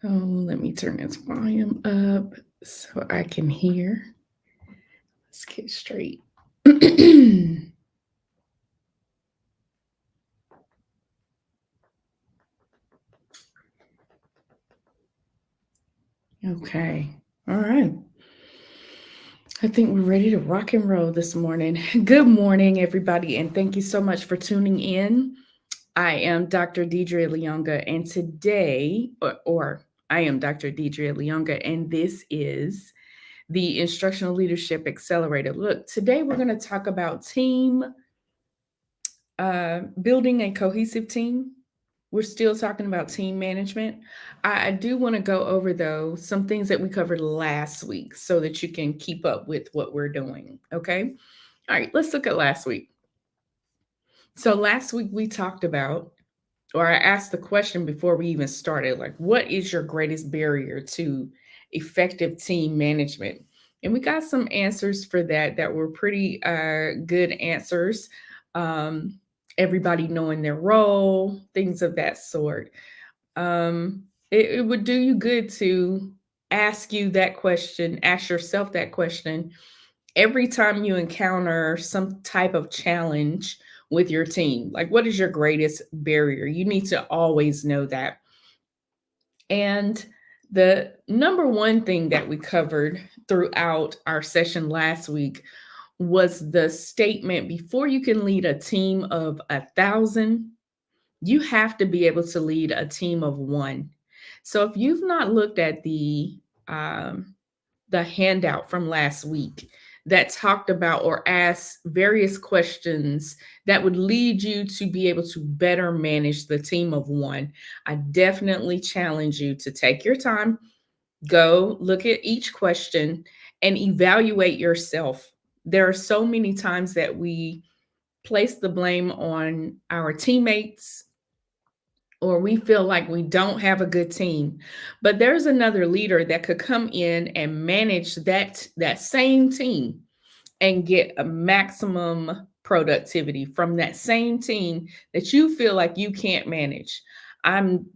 Oh, let me turn this volume up so I can hear. Let's get straight. Okay. All right. I think we're ready to rock and roll this morning. Good morning, everybody, and thank you so much for tuning in. I am Dr. Deidre Leonga, and today, or I am Dr. Deidre Leonga, and this is the Instructional Leadership Accelerator. Look, today we're going to talk about building a cohesive team. We're still talking about team management. I do want to go over, though, some things that we covered last week so that you can keep up with what we're doing. Okay. All right. Let's look at last week. So, last week we talked about, or I asked the question before we even started, like, what is your greatest barrier to effective team management? And we got some answers for that were pretty good answers. Um, Everybody knowing their role, things of that sort. It would do you good to ask yourself that question every time you encounter some type of challenge with your team. Like, what is your greatest barrier? You need to always know that. And the number one thing that we covered throughout our session last week was the statement: before you can lead a team of 1,000, you have to be able to lead a team of one. So if you've not looked at um, the handout from last week that talked about or asked various questions that would lead you to be able to better manage the team of one, I definitely challenge you to take your time, go look at each question, and evaluate yourself. There are so many times that we place the blame on our teammates, or we feel like we don't have a good team, but there's another leader that could come in and manage that same team and get a maximum productivity from that same team that you feel like you can't manage. I'm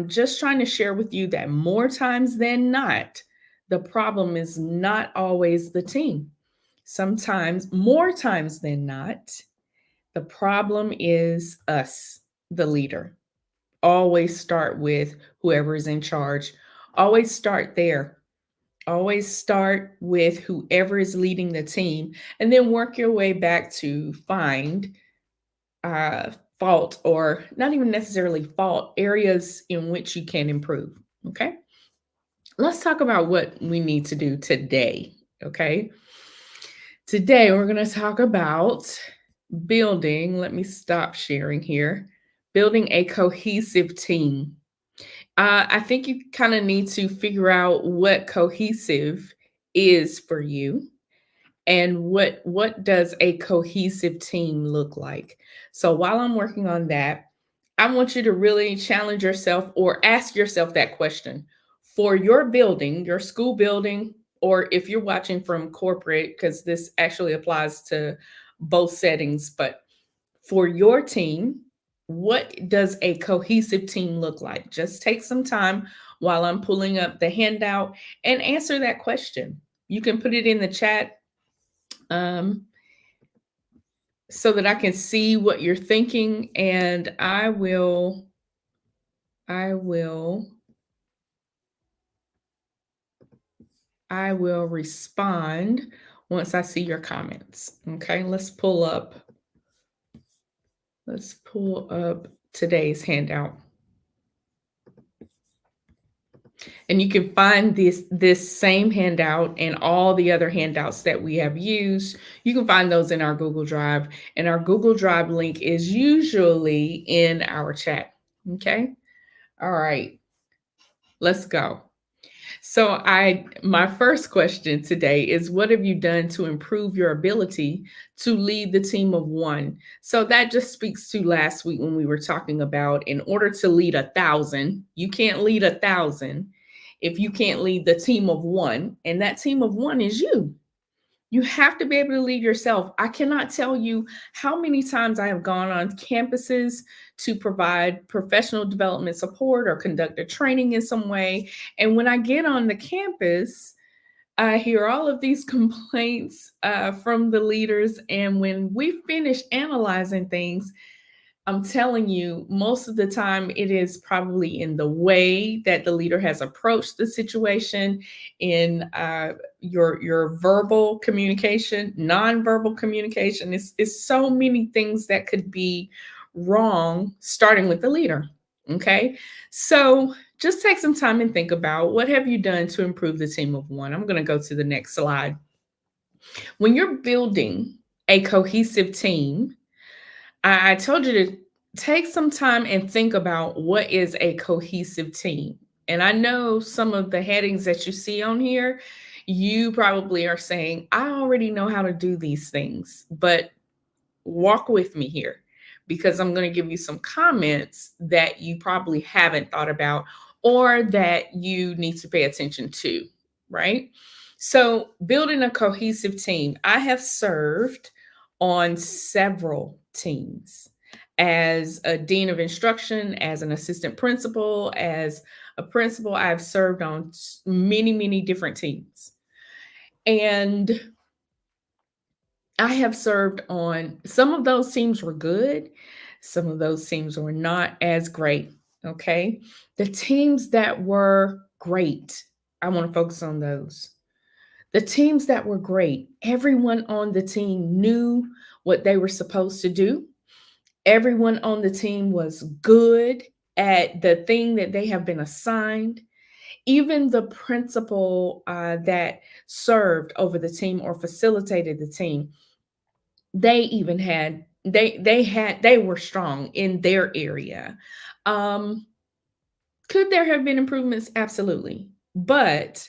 just trying to share with you that more times than not, the problem is not always the team. Sometimes, more times than not, the problem is us, the leader. Always start with whoever is in charge. Always start there. Always start with whoever is leading the team, and then work your way back to find uh, fault, or not even necessarily fault, areas in which you can improve. Okay. Let's talk about what we need to do today. Okay. Today, we're going to talk about building, let me stop sharing here, building a cohesive team. I think you kind of need to figure out what cohesive is for you, and what does a cohesive team look like. So while I'm working on that, I want you to really challenge yourself or ask yourself that question for your building, your school building, or if you're watching from corporate, because this actually applies to both settings, but for your team, what does a cohesive team look like? Just take some time while I'm pulling up the handout and answer that question. You can put it in the chat, um, so that I can see what you're thinking, and I will, I will respond once I see your comments. Okay, let's pull up today's handout. And you can find this same handout and all the other handouts that we have used. You can find those in our Google Drive, and our Google Drive link is usually in our chat. Okay. All right. Let's go. So my first question today is, what have you done to improve your ability to lead the team of one? So that just speaks to last week when we were talking about, in order to lead 1,000, you can't lead 1,000 if you can't lead the team of one, and that team of one is you. You have to be able to lead yourself. I cannot tell you how many times I have gone on campuses to provide professional development support or conduct a training in some way. And when I get on the campus, I hear all of these complaints from the leaders. And when we finish analyzing things, I'm telling you, most of the time it is probably in the way that the leader has approached the situation, in your verbal communication, nonverbal communication. It's so many things that could be wrong, starting with the leader. Okay, so just take some time and think about what have you done to improve the team of one. I'm going to go to the next slide. When you're building a cohesive team, I told you to take some time and think about what is a cohesive team. And I know some of the headings that you see on here, you probably are saying, I already know how to do these things, but walk with me here, because I'm going to give you some comments that you probably haven't thought about or that you need to pay attention to, right? So, building a cohesive team, I have served on several teams as a dean of instruction, as an assistant principal, as a principal. I've served on many, many different teams. And I have served on some of those teams were good, some of those teams were not as great. Okay. The teams that were great, I want to focus on those. The teams that were great, everyone on the team knew what they were supposed to do. Everyone on the team was good at the thing that they have been assigned. Even the principal that served over the team or facilitated the team, they even had they were strong in their area. um could there have been improvements? Absolutely. But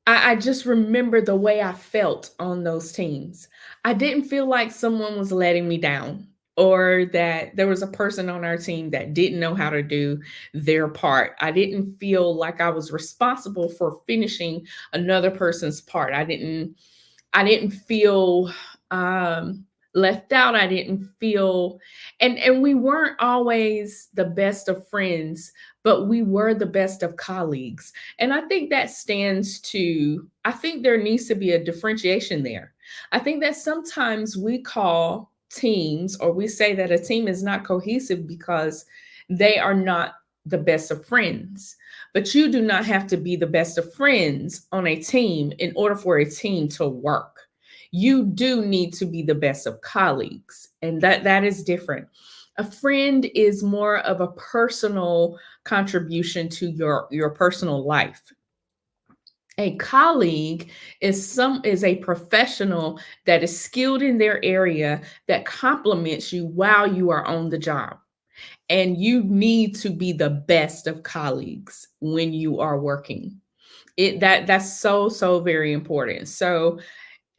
I just remember the way I felt on those teams. I didn't feel like someone was letting me down, or that there was a person on our team that didn't know how to do their part. I didn't feel like I was responsible for finishing another person's part. I didn't feel um, left out. I didn't feel, and we weren't always the best of friends, but we were the best of colleagues. And I think that stands to. I think there needs to be a differentiation there. I think that sometimes we call teams, or we say that a team is not cohesive because they are not the best of friends. But you do not have to be the best of friends on a team in order for a team to work. You do need to be the best of colleagues, and that is different. A friend is more of a personal contribution to your personal life. A colleague is a professional that is skilled in their area, that complements you while you are on the job. And you need to be the best of colleagues when you are working. That's so very important. So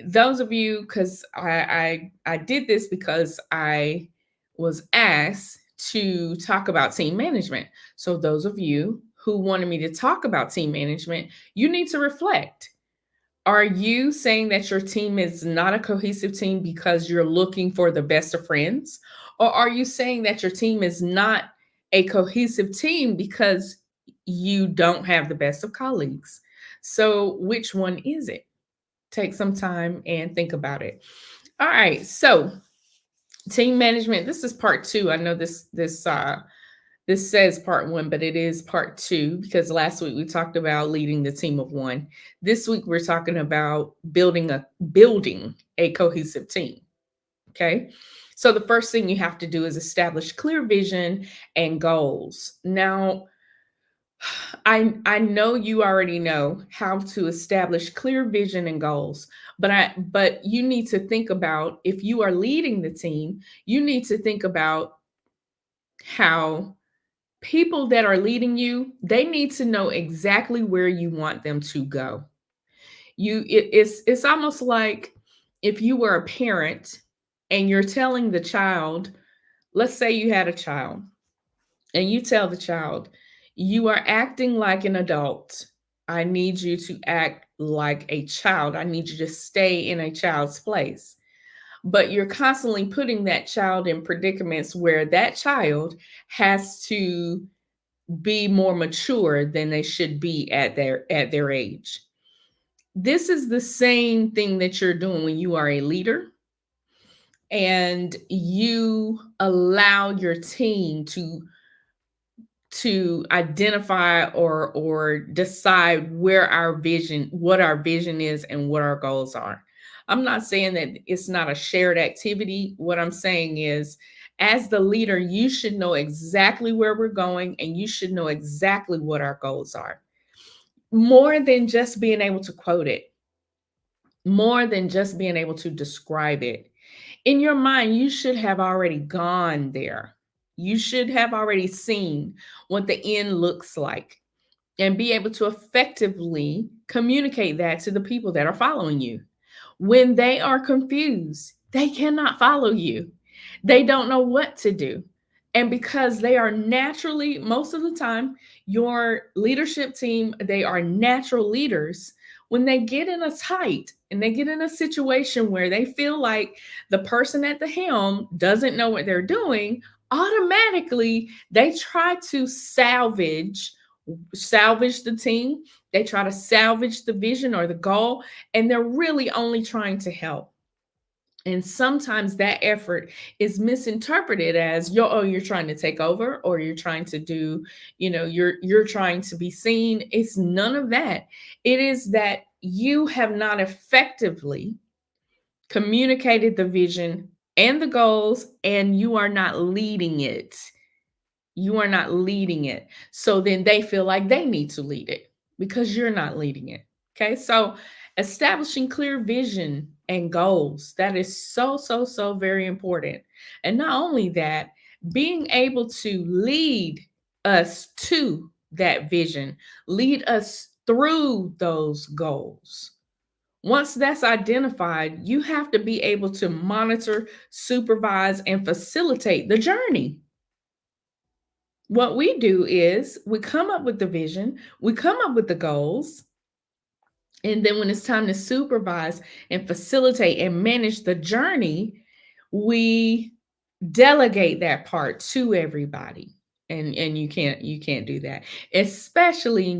those of you, because I did this because I was asked to talk about team management. So those of you who wanted me to talk about team management, you need to reflect. Are you saying that your team is not a cohesive team because you're looking for the best of friends? Or are you saying that your team is not a cohesive team because you don't have the best of colleagues? So, which one is it? Take some time and think about it. All right. So, team management, this is part 2. I know this says part 1, but it is part 2, because last week we talked about leading the team of one. This week we're talking about building a cohesive team. Okay? So the first thing you have to do is establish clear vision and goals. Now, I know you already know how to establish clear vision and goals, but you need to think about, if you are leading the team, you need to think about how people that are leading you, they need to know exactly where you want them to go. It's almost like if you were a parent and you're telling the child, let's say you had a child, and you tell the child, you are acting like an adult. I need you to act like a child. I need you to stay in a child's place. But you're constantly putting that child in predicaments where that child has to be more mature than they should be at their age. This is the same thing that you're doing when you are a leader and you allow your team to identify or decide where our vision, what our vision is and what our goals are. I'm not saying that it's not a shared activity. What I'm saying is, as the leader, you should know exactly where we're going and you should know exactly what our goals are. More than just being able to quote it, more than just being able to describe it. In your mind, you should have already gone there. You should have already seen what the end looks like and be able to effectively communicate that to the people that are following you. When they are confused, they cannot follow you. They don't know what to do. And because they are naturally, most of the time, your leadership team, they are natural leaders. When they get in a tight and they get in a situation where they feel like the person at the helm doesn't know what they're doing, automatically they try to salvage the team. They try to salvage the vision or the goal, and they're really only trying to help. And sometimes that effort is misinterpreted as you're trying to take over, or you're trying to do, you're trying to be seen. It's none of that. It is that you have not effectively communicated the vision and the goals, and you are not leading it. You are not leading it. So then they feel like they need to lead it because you're not leading it. Okay. So establishing clear vision and goals, that is so, so, so very important. And not only that, being able to lead us to that vision, lead us through those goals. Once that's identified, you have to be able to monitor, supervise, and facilitate the journey. What we do is we come up with the vision, we come up with the goals, and then when it's time to supervise and facilitate and manage the journey, we delegate that part to everybody. And you can't do that. Especially,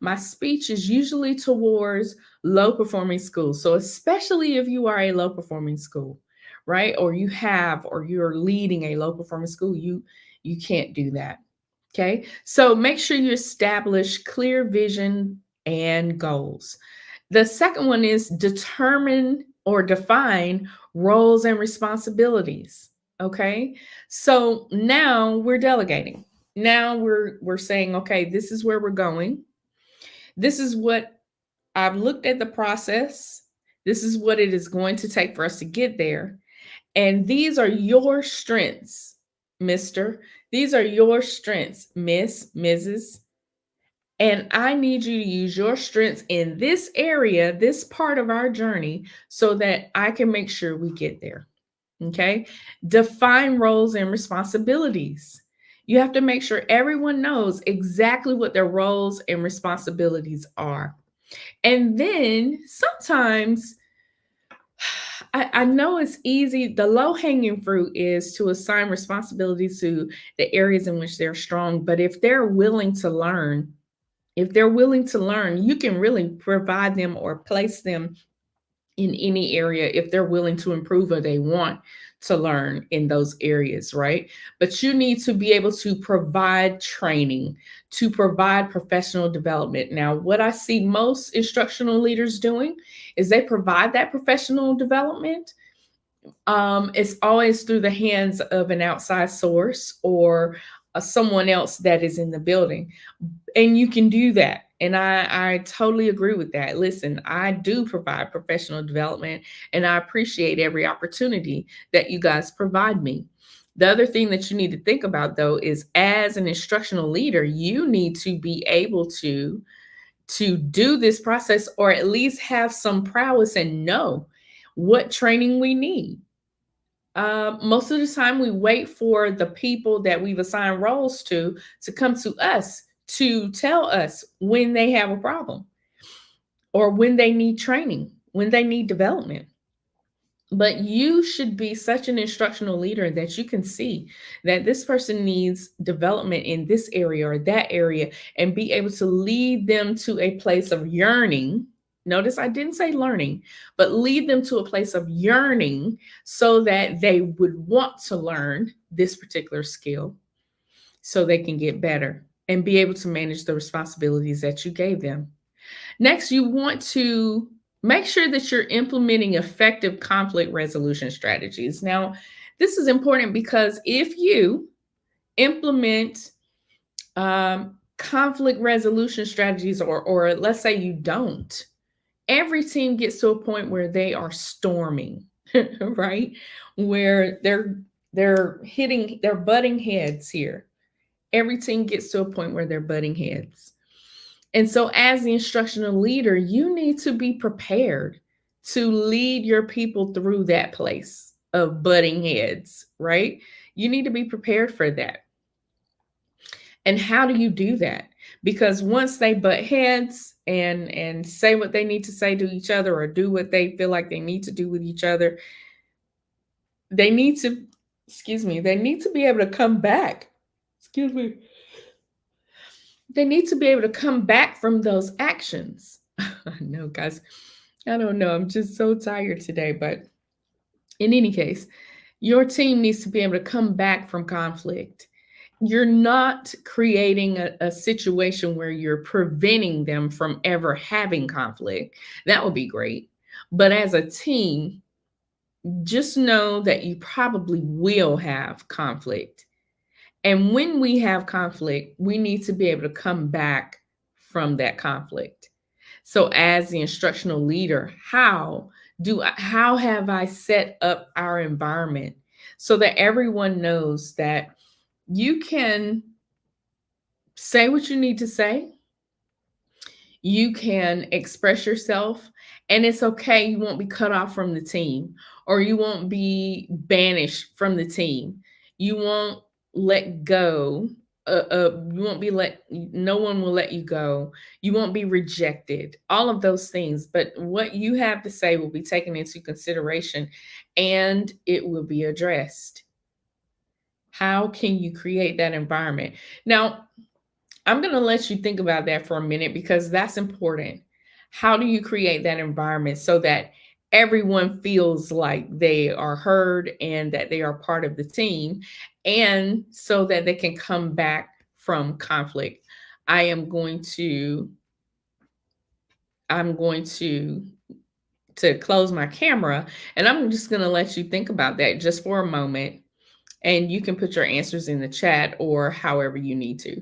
my speech is usually towards low performing schools. So especially if you are a low performing school, right? Or you're leading a low performing school, you can't do that. Okay? So make sure you establish clear vision and goals. The second one is determine or define roles and responsibilities. Okay. So now we're delegating. Now we're saying, okay, this is where we're going. This is what I've looked at the process. This is what it is going to take for us to get there. And these are your strengths, Mr. These are your strengths, Miss, Mrs. And I need you to use your strengths in this area, this part of our journey, so that I can make sure we get there. Okay. Define roles and responsibilities. You have to make sure everyone knows exactly what their roles and responsibilities are. And then sometimes I know it's easy. The low hanging fruit is to assign responsibilities to the areas in which they're strong. But if they're willing to learn, you can really provide them or place them in any area if they're willing to improve or they want to learn in those areas, right? But you need to be able to provide training, to provide professional development. Now, what I see most instructional leaders doing is they provide that professional development. It's always through the hands of an outside source or someone else that is in the building, and you can do that. And I totally agree with that. Listen, I do provide professional development and I appreciate every opportunity that you guys provide me. The other thing that you need to think about though is, as an instructional leader, you need to be able to do this process, or at least have some prowess and know what training we need. Most of the time we wait for the people that we've assigned roles to come to us to tell us when they have a problem or when they need training, when they need development. But you should be such an instructional leader that you can see that this person needs development in this area or that area and be able to lead them to a place of yearning. Notice I didn't say learning, but lead them to a place of yearning so that they would want to learn this particular skill so they can get better and be able to manage the responsibilities that you gave them. Next, you want to make sure that you're implementing effective conflict resolution strategies. Now, this is important because if you implement conflict resolution strategies, or let's say you don't, every team gets to a point where they are storming, right? Where they're butting heads here. Every team gets to a point where they're butting heads. And so, as the instructional leader, you need to be prepared to lead your people through that place of butting heads, right? You need to be prepared for that. And how do you do that? Because once they butt heads and say what they need to say to each other or do what they feel like they need to do with each other, they need to, they need to be able to come back. Excuse me. They need to be able to come back from those actions. I know, guys. I don't know. I'm just so tired today. But in any case, your team needs to be able to come back from conflict. You're not creating a situation where you're preventing them from ever having conflict. That would be great. But as a team, just know that you probably will have conflict. And when we have conflict, we need to be able to come back from that conflict. So as the instructional leader, how have I set up our environment so that everyone knows that you can say what you need to say, you can express yourself, and it's okay. You won't be cut off from the team, or you won't be banished from the team. You won't let go. You won't be let. No one will let you go. You won't be rejected. All of those things, but what you have to say will be taken into consideration, and it will be addressed. How can you create that environment? Now, I'm going to let you think about that for a minute because that's important. How do you create that environment so that everyone feels like they are heard and that they are part of the team, and so that they can come back from conflict? I'm going to close my camera, and I'm just going to let you think about that just for a moment, and you can put your answers in the chat or however you need to.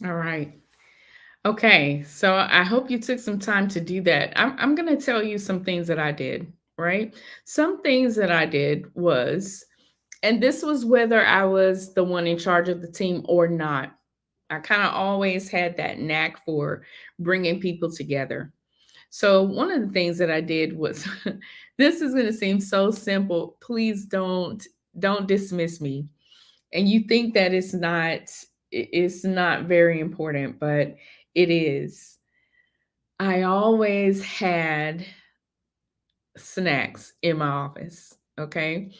All right. Okay. So I hope you took some time to do that. I'm going to tell you some things that I did, right? Some things that I did was, and this was whether I was the one in charge of the team or not. I kind of always had that knack for bringing people together. So one of the things that I did was this is going to seem so simple. Please don't dismiss me. And you think that it's not very important, but it is. I always had snacks in my office, okay?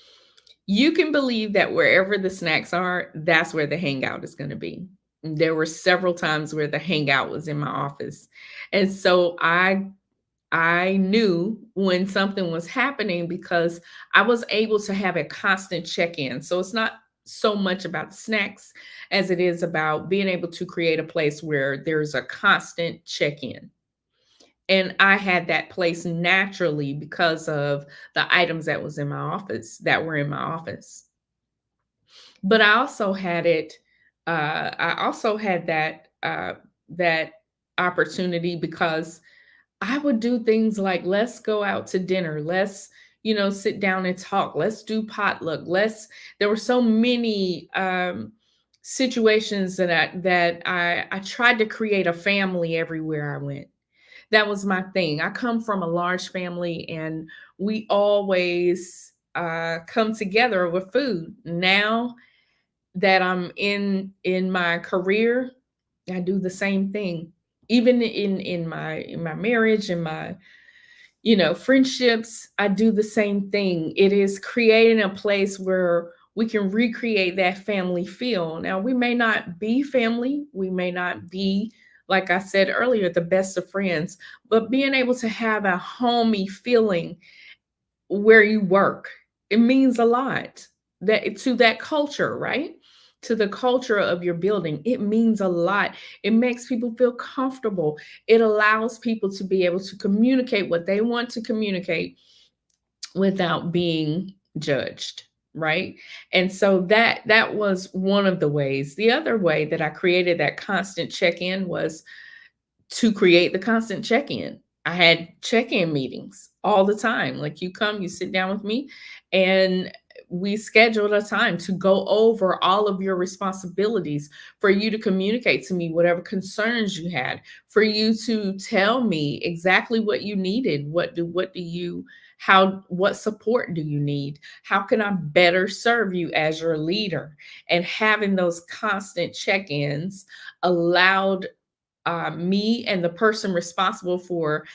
You can believe that wherever the snacks are, that's where the hangout is going to be. There were several times where the hangout was in my office. And so I knew when something was happening because I was able to have a constant check-in. So it's not so much about the snacks as it is about being able to create a place where there's a constant check-in. And I had that place naturally because of the items that were in my office. But I also had that opportunity because I would do things like, let's go out to dinner, let's, sit down and talk, let's do potluck, there were so many situations that I tried to create a family everywhere I went. That was my thing. I come from a large family, and we always come together with food. Now that I'm in my career, I do the same thing. Even in my marriage and my friendships, I do the same thing. It is creating a place where we can recreate that family feel. Now, we may not be family, we may not be, like I said earlier, the best of friends, but being able to have a homey feeling where you work, it means a lot, that to that culture, right? To the culture of your building, it means a lot. It makes people feel comfortable. It allows people to be able to communicate what they want to communicate without being judged, right? And so that was one of the ways. The other way that I created that constant check-in was to create the constant check-in. I had check-in meetings all the time. Like, you come, you sit down with me, and we scheduled a time to go over all of your responsibilities, for you to communicate to me whatever concerns you had, for you to tell me exactly what you needed. What do you how what support do you need? How can I better serve you as your leader? And having those constant check-ins allowed me and the person responsible for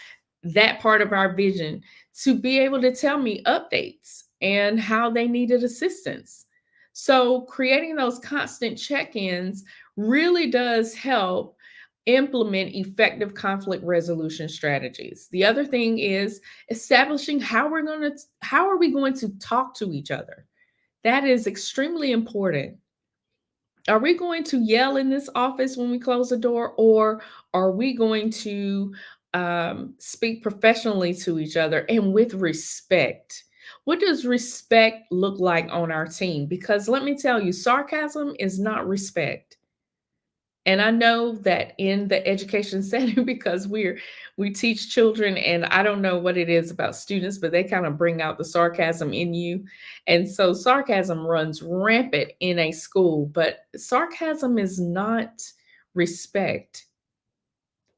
that part of our vision to be able to tell me updates and how they needed assistance. So, creating those constant check ins really does help implement effective conflict resolution strategies. The other thing is establishing how are we going to talk to each other. That is extremely important. Are we going to yell in this office when we close the door, or are we going to speak professionally to each other and with respect? What does respect look like on our team? Because let me tell you, sarcasm is not respect. And I know that in the education setting, because we teach children, and I don't know what it is about students, but they kind of bring out the sarcasm in you. And so sarcasm runs rampant in a school, but sarcasm is not respect.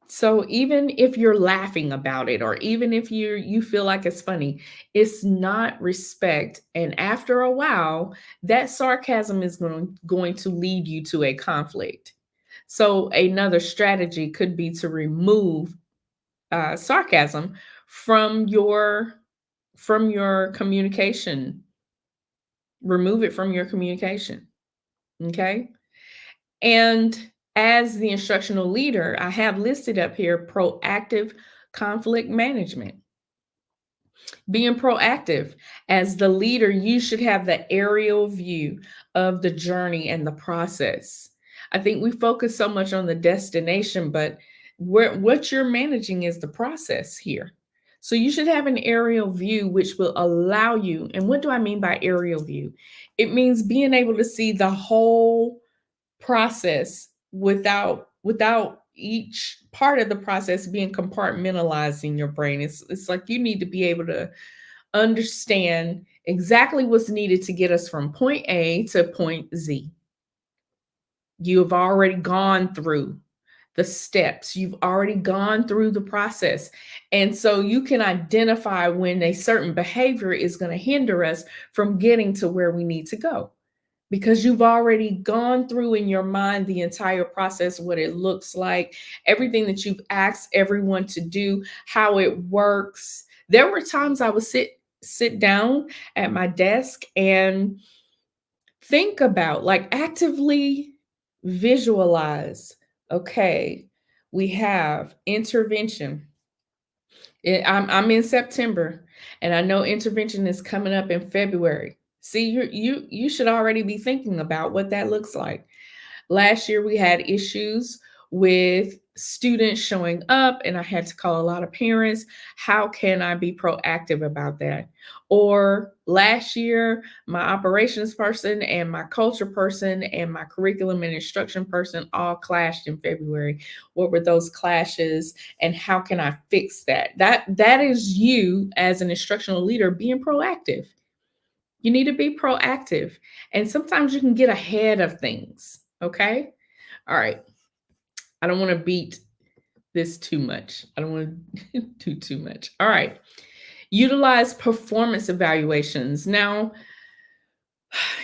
So even if you're laughing about it, or even if you feel like it's funny, it's not respect. And after a while, that sarcasm is going to lead you to a conflict. So another strategy could be to remove sarcasm from your communication. Remove it from your communication. Okay. And as the instructional leader, I have listed up here proactive conflict management. Being proactive. As the leader, you should have the aerial view of the journey and the process. I think we focus so much on the destination, but what you're managing is the process here. So you should have an aerial view, which will allow you. And what do I mean by aerial view? It means being able to see the whole process without without each part of the process being compartmentalized in your brain. It's like you need to be able to understand exactly what's needed to get us from point A to point Z. You have already gone through the steps, you've already gone through the process. And so you can identify when a certain behavior is going to hinder us from getting to where we need to go, because you've already gone through in your mind the entire process, what it looks like, everything that you've asked everyone to do, how it works. There were times I would sit down at my desk and think about, like, actively visualize, okay, we have intervention. I'm in September, and I know intervention is coming up in February. See, you should already be thinking about what that looks like. Last year, we had issues with students showing up, and I had to call a lot of parents. How can I be proactive about that? Or last year, my operations person and my culture person and my curriculum and instruction person all clashed in February. What were those clashes, and how can I fix that? That is you as an instructional leader being proactive. You need to be proactive. And sometimes you can get ahead of things. Okay. All right. I don't want to beat this too much. I don't want to do too much. All right. Utilize performance evaluations. Now,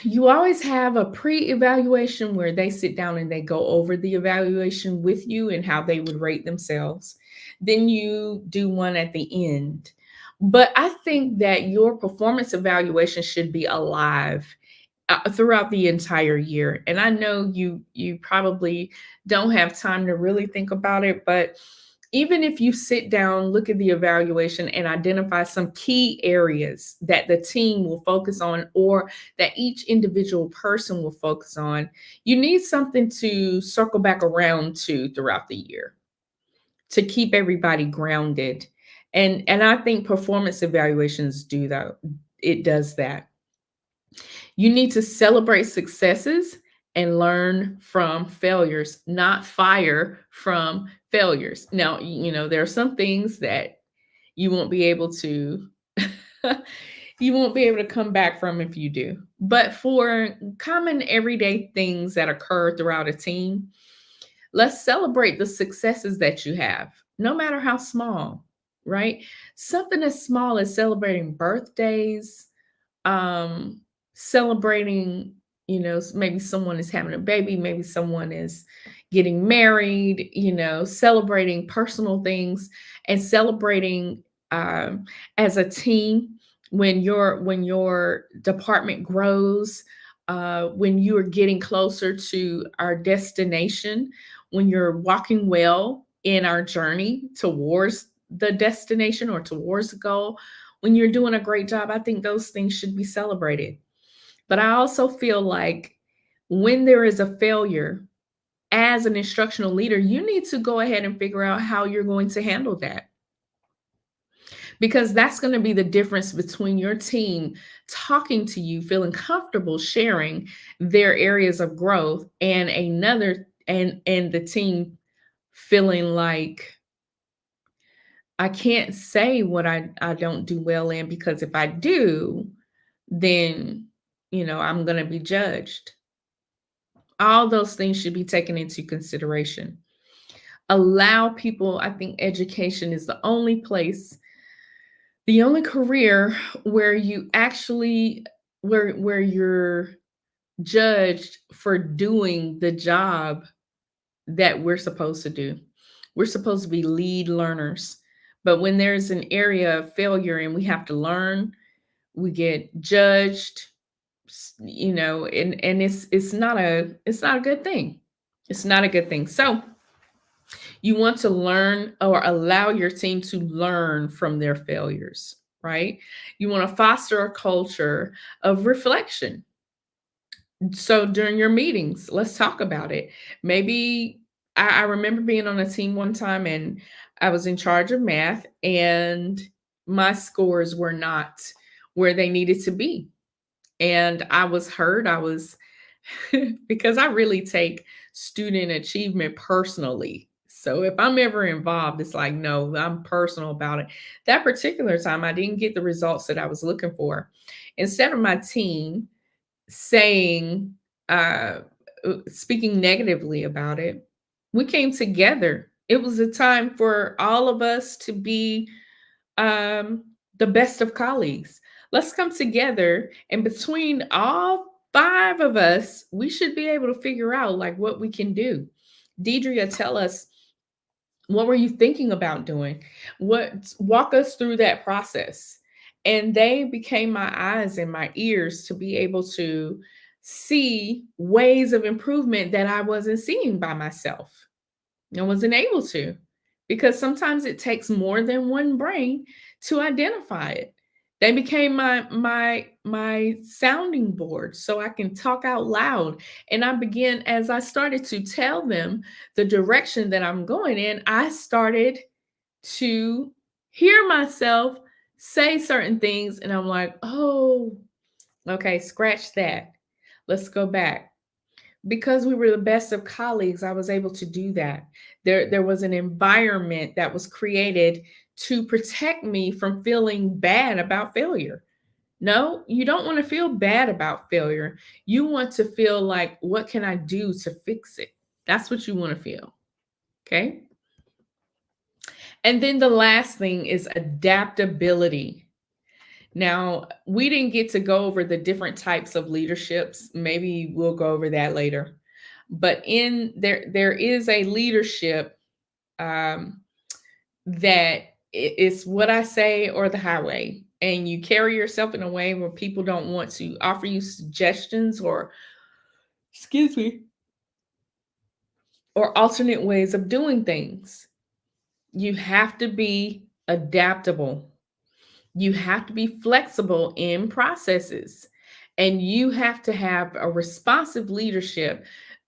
you always have a pre evaluation where they sit down and they go over the evaluation with you and how they would rate themselves. Then you do one at the end. But I think that your performance evaluation should be alive throughout the entire year. And I know you probably don't have time to really think about it, but even if you sit down, look at the evaluation and identify some key areas that the team will focus on, or that each individual person will focus on, you need something to circle back around to throughout the year to keep everybody grounded. And I think performance evaluations do that. It does that. You need to celebrate successes and learn from failures, not fire from failures. Now, there are some things that you won't be able to you won't be able to come back from if you do. But for common everyday things that occur throughout a team, let's celebrate the successes that you have, no matter how small, right? Something as small as celebrating birthdays, um celebrating, maybe someone is having a baby, maybe someone is getting married, celebrating personal things, and celebrating um as a team when your department grows, when you are getting closer to our destination, when you're walking well in our journey towards the destination or towards the goal, when you're doing a great job, I think those things should be celebrated. But I also feel like when there is a failure, as an instructional leader, you need to go ahead and figure out how you're going to handle that, because that's going to be the difference between your team talking to you, feeling comfortable sharing their areas of growth, and the team feeling like, I can't say what I don't do well in, because if I do, then I'm going to be judged. All those things should be taken into consideration. Allow people, I think education is the only career where you actually where you're judged for doing the job that we're supposed to do. We're supposed to be lead learners. But when there's an area of failure and we have to learn, we get judged, and it's not a good thing. It's not a good thing. So you want to learn, or allow your team to learn from their failures, right? You want to foster a culture of reflection. So during your meetings, let's talk about it. Maybe I remember being on a team one time, and I was in charge of math, and my scores were not where they needed to be. And I was hurt. I was because I really take student achievement personally. So if I'm ever involved, it's like, no, I'm personal about it. That particular time, I didn't get the results that I was looking for. Instead of my team saying, uh, speaking negatively about it, we came together. It was a time for all of us to be um, the best of colleagues. Let's come together, and between all five of us, we should be able to figure out like what we can do. Deidre, tell us, what were you thinking about doing? What walk us through that process? And they became my eyes and my ears to be able to see ways of improvement that I wasn't seeing by myself. I wasn't able to, because sometimes it takes more than one brain to identify it. They became my sounding board so I can talk out loud. And I began, as I started to tell them the direction that I'm going in, I started to hear myself say certain things, and I'm like, "Oh, okay, scratch that. Let's go back." Because we were the best of colleagues, I was able to do that. There was an environment that was created to protect me from feeling bad about failure. No, you don't want to feel bad about failure. You want to feel like, what can I do to fix it? That's what you want to feel. Okay. And then the last thing is adaptability. Now, we didn't get to go over the different types of leaderships. Maybe we'll go over that later. But in there is a leadership um, that it's what I say or the highway. And you carry yourself in a way where people don't want to offer you suggestions or, excuse me, or alternate ways of doing things. You have to be adaptable. You have to be flexible in processes, and you have to have a responsive leadership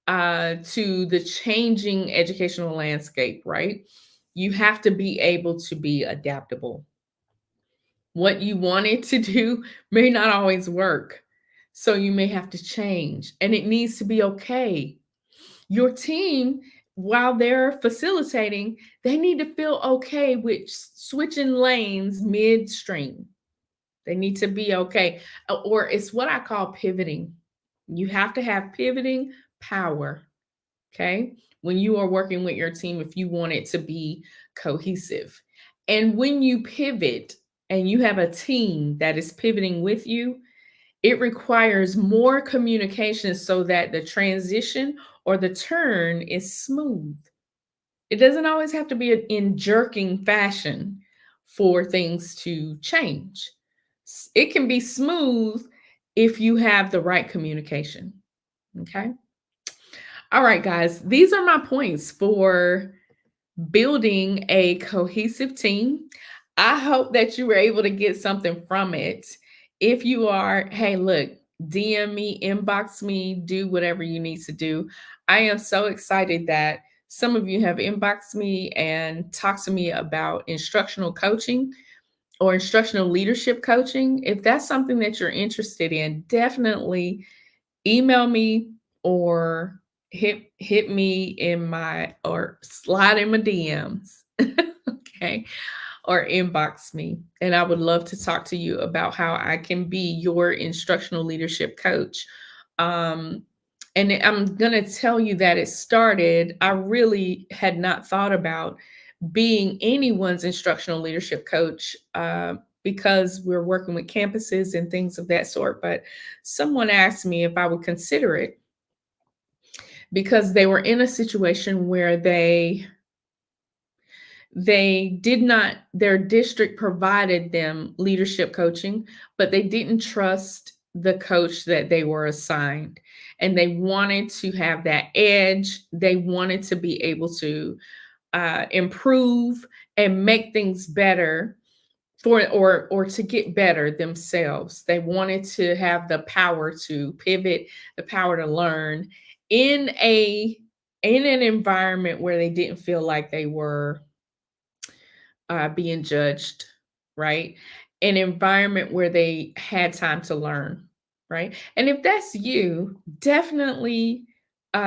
to the changing educational landscape, right? You have to be able to be adaptable. What you wanted to do may not always work. So you may have to change, and it needs to be okay. Your team, while they're facilitating, they need to feel okay with switching lanes midstream. They need to be okay. Or it's what I call pivoting. You have to have pivoting power, okay? When you are working with your team, if you want it to be cohesive. And when you pivot and you have a team that is pivoting with you, it requires more communication so that the transition or the turn is smooth. It doesn't always have to be in jerking fashion for things to change. It can be smooth if you have the right communication. Okay. All right, guys. These are my points for building a cohesive team. I hope that you were able to get something from it. If you are, hey, look, DM me, inbox me, do whatever you need to do. I am so excited that some of you have inboxed me and talked to me about instructional coaching or instructional leadership coaching. If that's something that you're interested in, definitely email me or hit me in my or slide in my DMs. Okay. Or inbox me. And I would love to talk to you about how I can be your instructional leadership coach. Um, and I'm going to tell you that it started, I really had not thought about being anyone's instructional leadership coach because we're working with campuses and things of that sort. But someone asked me if I would consider it because they were in a situation where they did not, their district provided them leadership coaching, but they didn't trust the coach that they were assigned. And they wanted to have that edge. They wanted to be able to improve and make things better for or to get better themselves. They wanted to have the power to pivot, the power to learn in a in an environment where they didn't feel like they were being judged, right? An environment where they had time to learn. right? And if that's you, definitely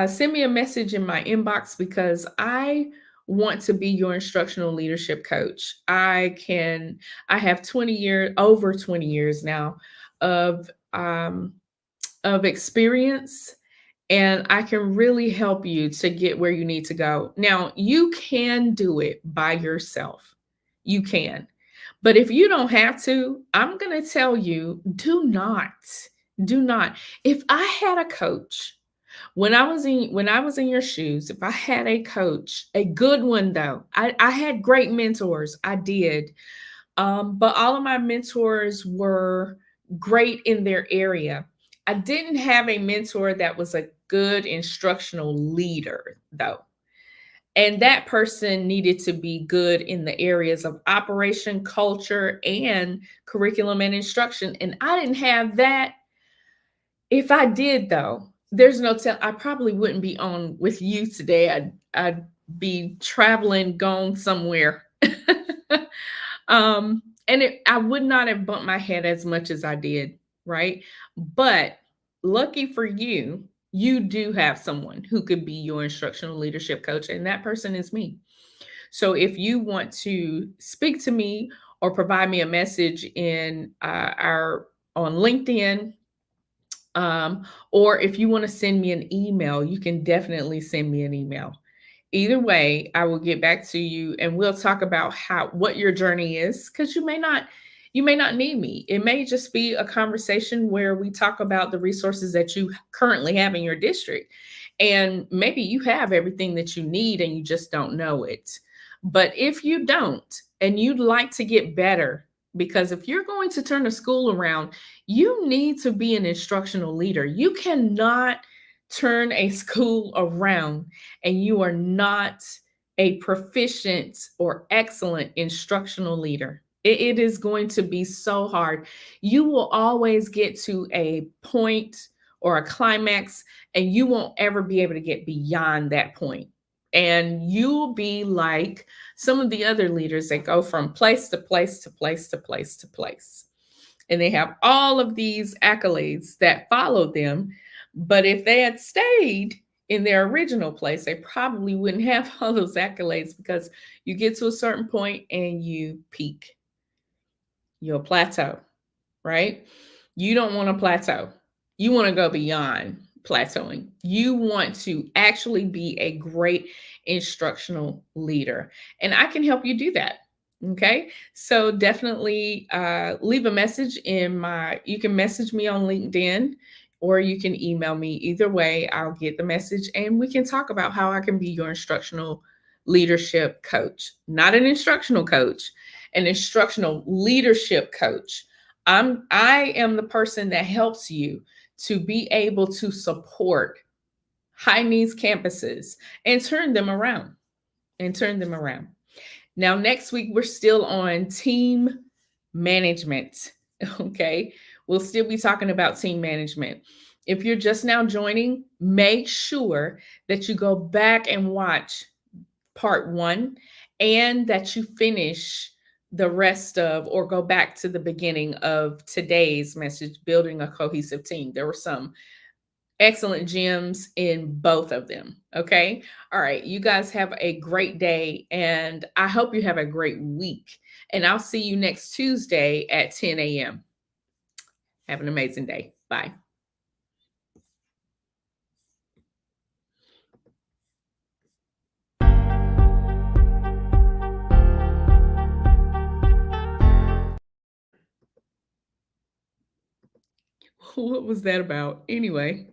send me a message in my inbox because I want to be your instructional leadership coach. I have 20 years, over 20 years now of experience, and I can really help you to get where you need to go. Now, you can do it by yourself. You can. But if you don't have to, I'm going to tell you, do not. If I had a coach when I was in your shoes, if I had a coach, a good one though, I had great mentors. I did. But all of my mentors were great in their area. I didn't have a mentor that was a good instructional leader, though. And that person needed to be good in the areas of operation, culture, and curriculum and instruction. And I didn't have that. If I did, though, there's no tell. I probably wouldn't be on with you today. I'd be traveling, gone somewhere. I would not have bumped my head as much as I did, right? But lucky for you, you do have someone who could be your instructional leadership coach, and that person is me. So if you want to speak to me or provide me a message in our on LinkedIn, or if you want to send me an email, you can definitely send me an email. Either way, I will get back to you and we'll talk about how what your journey is because you may not need me. It may just be a conversation where we talk about the resources that you currently have in your district. And maybe you have everything that you need and you just don't know it. But if you don't and you'd like to get better, because if you're going to turn a school around, you need to be an instructional leader. You cannot turn a school around and you are not a proficient or excellent instructional leader. It is going to be so hard. You will always get to a point or a climax, and you won't ever be able to get beyond that point. And you'll be like some of the other leaders that go from place to place to place to place to place. And they have all of these accolades that follow them. But if they had stayed in their original place, they probably wouldn't have all those accolades because you get to a certain point and you peak, you'll plateau, right? You don't want to plateau. You want to go beyond plateauing. You want to actually be a great instructional leader. And I can help you do that. Okay. So definitely leave a message you can message me on LinkedIn or you can email me. Either way, I'll get the message and we can talk about how I can be your instructional leadership coach, not an instructional coach, an instructional leadership coach. I am the person that helps you to be able to support high needs campuses and turn them around and turn them around. Now, next week, we're still on team management. Okay. We'll still be talking about team management. If you're just now joining, make sure that you go back and watch part one and that you finish the rest of or go back to the beginning of today's message, building a cohesive team. There were some excellent gems in both of them. Okay. All right. You guys have a great day and I hope you have a great week. And I'll see you next Tuesday at 10 a.m. Have an amazing day. Bye. What was that about? Anyway.